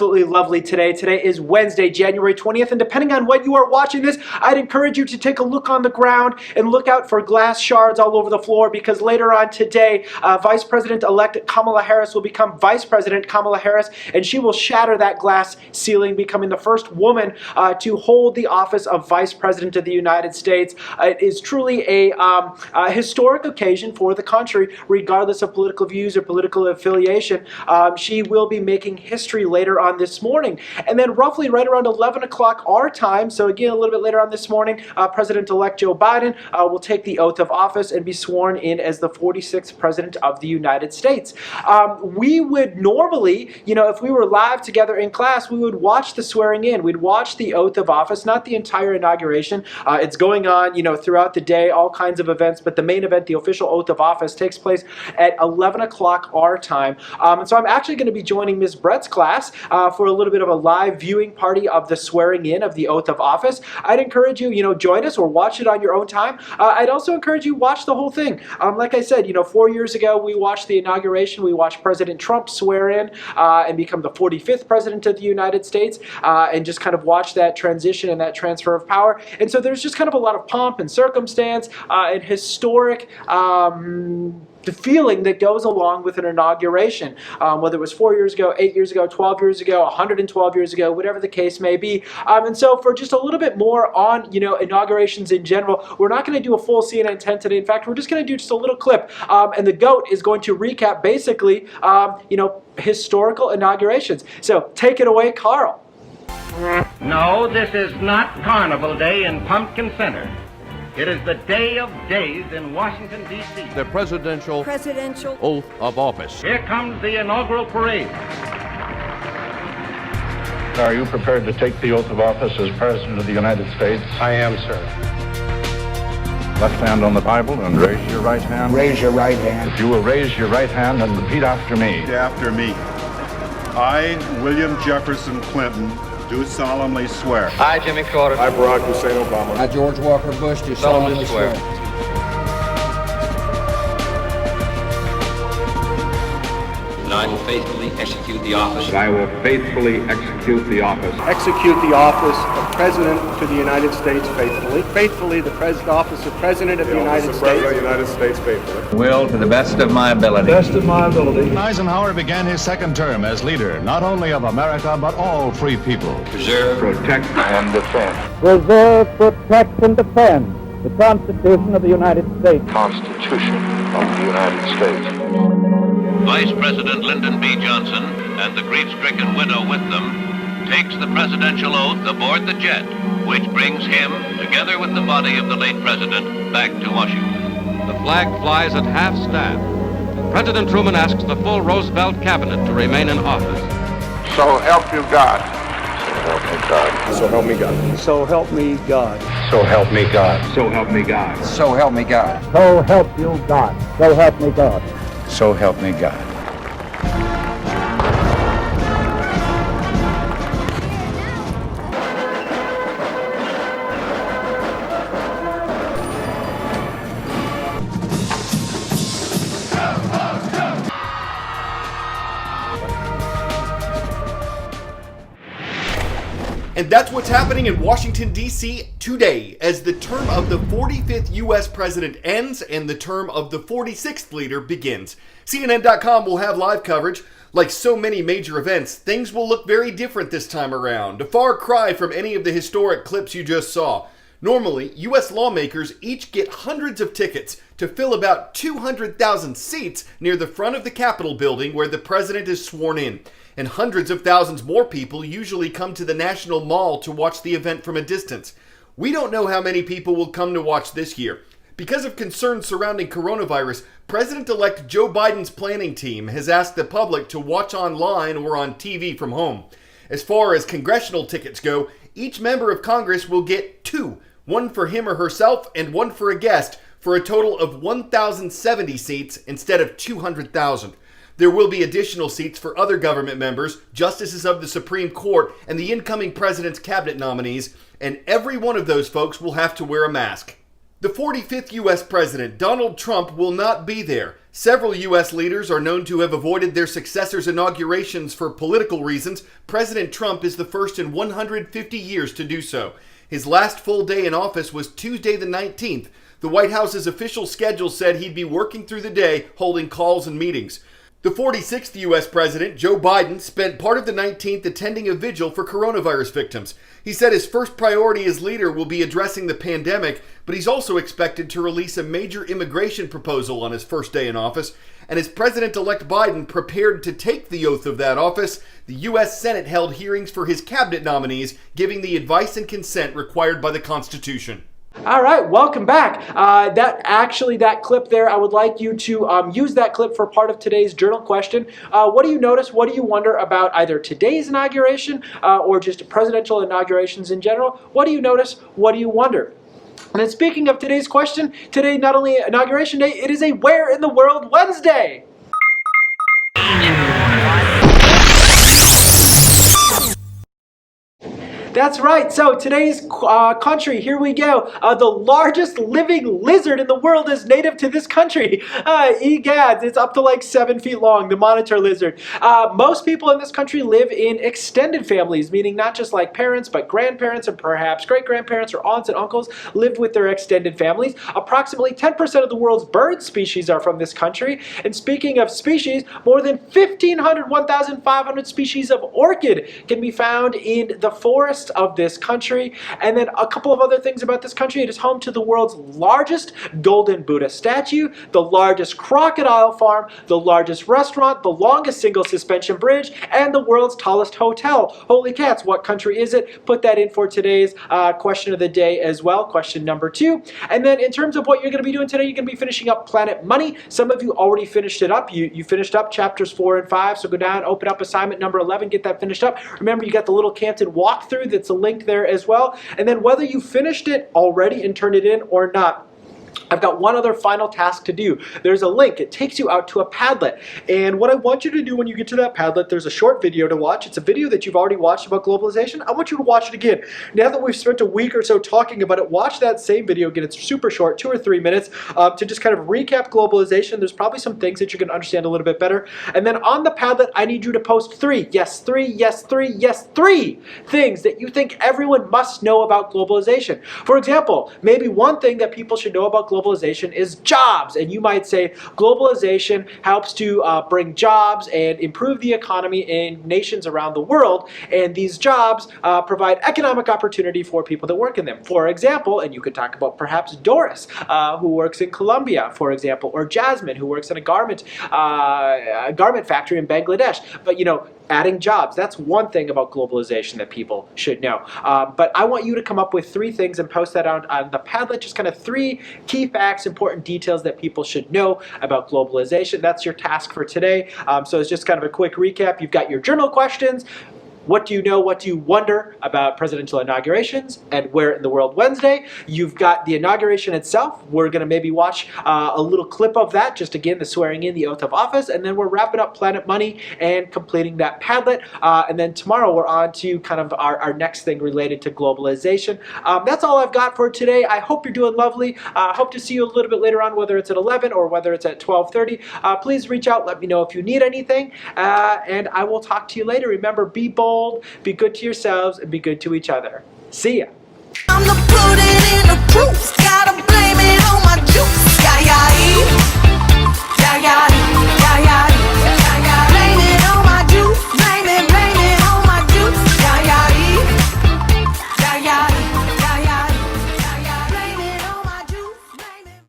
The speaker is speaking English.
absolutely lovely today. Today is Wednesday, January 20th, and depending on when you are watching this, I'd encourage you to take a look on the ground and look out for glass shards all over the floor, because later on today, Vice President-elect Kamala Harris will become Vice President Kamala Harris, and she will shatter that glass ceiling, becoming the first woman to hold the office of Vice President of the United States. It is truly a historic occasion for the country, regardless of political views or political affiliation. She will be making history later on this morning. And then roughly right around 11 o'clock our time, so again a little bit later on this morning, President-elect Joe Biden will take the oath of office and be sworn in as the 46th President of the United States. We would normally, if we were live together in class, we would watch the swearing in. We'd watch the oath of office, not the entire inauguration. It's going on, throughout the day, all kinds of events, but the main event, the official oath of office, takes place at 11 o'clock our time. And so I'm actually going to be joining Ms. Brett's class for a little bit of a live viewing party of the swearing in of the oath of office. I'd encourage you, join us or watch it on your own time. I'd also encourage you watch the whole thing. Like I said, 4 years ago we watched the inauguration. We watched President Trump swear in and become the 45th President of the United States, and just kind of watch that transition and that transfer of power. And so there's just kind of a lot of pomp and circumstance and historic the feeling that goes along with an inauguration, whether it was 4 years ago, 8 years ago, 12 years ago, 112 years ago, whatever the case may be. And so for just a little bit more on, inaugurations in general, we're not going to do a full CNN 10 today. In fact, we're just going to do just a little clip, and the GOAT is going to recap basically, historical inaugurations. So take it away, Carl. No, this is not Carnival Day in Pumpkin Center. It is the day of days in Washington, D.C. The presidential oath of office. Here comes the inaugural parade. Are you prepared to take the oath of office as President of the United States? I am, sir. Left hand on the Bible and raise your right hand. Raise your right hand. If you will raise your right hand and repeat after me. After me. I, William Jefferson Clinton, do solemnly swear. I, Jimmy Carter. I, Barack Hussein Obama. I, George Walker Bush, do solemnly swear. That I will faithfully execute the office. That I will faithfully execute the office. Execute the office of President to the United States faithfully. Faithfully, the office of President of the United States. President of the United States faithfully. Will to the best of my ability. Best of my ability. Eisenhower began his second term as leader, not only of America, but all free people. Preserve, protect, and defend. Preserve, protect, and defend the Constitution of the United States. Constitution of the United States. Vice President Lyndon B. Johnson and the grief-stricken widow with them takes the presidential oath aboard the jet, which brings him, together with the body of the late president, back to Washington. The flag flies at half-staff. President Truman asks the full Roosevelt cabinet to remain in office. So help you God. So help me God. So help me God. So help me God. So help me God. So help me God. So help you God. So help me God. So help me God. And that's what's happening in Washington, D.C. today, as the term of the 45th U.S. president ends and the term of the 46th leader begins. CNN.com will have live coverage. Like so many major events, things will look very different this time around. A far cry from any of the historic clips you just saw. Normally, U.S. lawmakers each get hundreds of tickets to fill about 200,000 seats near the front of the Capitol building where the president is sworn in. And hundreds of thousands more people usually come to the National Mall to watch the event from a distance. We don't know how many people will come to watch this year. Because of concerns surrounding coronavirus, President-elect Joe Biden's planning team has asked the public to watch online or on TV from home. As far as congressional tickets go, each member of Congress will get two, one for him or herself and one for a guest, for a total of 1,070 seats instead of 200,000. There will be additional seats for other government members, justices of the Supreme Court, and the incoming president's cabinet nominees, and every one of those folks will have to wear a mask. The 45th U.S. President, Donald Trump, will not be there. Several U.S. leaders are known to have avoided their successors' inaugurations for political reasons. President Trump is the first in 150 years to do so. His last full day in office was Tuesday the 19th. The White House's official schedule said he'd be working through the day, holding calls and meetings. The 46th U.S. President, Joe Biden, spent part of the 19th attending a vigil for coronavirus victims. He said his first priority as leader will be addressing the pandemic, but he's also expected to release a major immigration proposal on his first day in office. And as President-elect Biden prepared to take the oath of that office, the U.S. Senate held hearings for his cabinet nominees, giving the advice and consent required by the Constitution. All right, welcome back. That clip there, I would like you to use that clip for part of today's journal question. What do you notice? What do you wonder about either today's inauguration or just presidential inaugurations in general? What do you notice? What do you wonder? And then speaking of today's question, today not only Inauguration Day, it is a Where in the World Wednesday. That's right. So today's country, here we go. The largest living lizard in the world is native to this country. Egads, it's up to like 7 feet long, the monitor lizard. Most people in this country live in extended families, meaning not just like parents, but grandparents and perhaps great-grandparents or aunts and uncles lived with their extended families. Approximately 10% of the world's bird species are from this country. And speaking of species, more than 1,500 species of orchid can be found in the forest of this country. And then a couple of other things about this country. It is home to the world's largest golden Buddha statue, the largest crocodile farm, the largest restaurant, the longest single suspension bridge, and the world's tallest hotel. Holy cats, what country is it? Put that in for today's question of the day as well, question number 2. And then in terms of what you're going to be doing today, you're going to be finishing up Planet Money. Some of you already finished it up. You finished up chapters 4 and 5, so go down, open up assignment number 11, get that finished up. Remember, you got the little Canton walkthrough that's a link there as well. And then whether you finished it already and turned it in or not, I've got one other final task to do. There's a link. It takes you out to a Padlet. And what I want you to do when you get to that Padlet, there's a short video to watch. It's a video that you've already watched about globalization. I want you to watch it again. Now that we've spent a week or so talking about it, watch that same video again. It's super short, 2 or 3 minutes, to just kind of recap globalization. There's probably some things that you're going to understand a little bit better. And then on the Padlet, I need you to post 3 things that you think everyone must know about globalization. For example, maybe one thing that people should know about globalization is jobs. And you might say globalization helps to bring jobs and improve the economy in nations around the world. And these jobs provide economic opportunity for people that work in them. For example, and you could talk about perhaps Doris, who works in Colombia, for example, or Jasmine, who works in a garment factory in Bangladesh. But you know, adding jobs, that's one thing about globalization that people should know. But I want you to come up with 3 things and post that on the Padlet, just kind of 3 key facts, important details that people should know about globalization. That's your task for today. So it's just kind of a quick recap. You've got your journal questions. What do you know? What do you wonder about presidential inaugurations and Where in the World Wednesday? You've got the inauguration itself. We're going to maybe watch a little clip of that, just again, the swearing in, the oath of office, and then we're wrapping up Planet Money and completing that Padlet. And then tomorrow we're on to kind of our next thing related to globalization. That's all I've got for today. I hope you're doing lovely. I hope to see you a little bit later on, whether it's at 11 or whether it's at 12:30. Please reach out. Let me know if you need anything. And I will talk to you later. Remember, be bold. Be good to yourselves and be good to each other. See ya.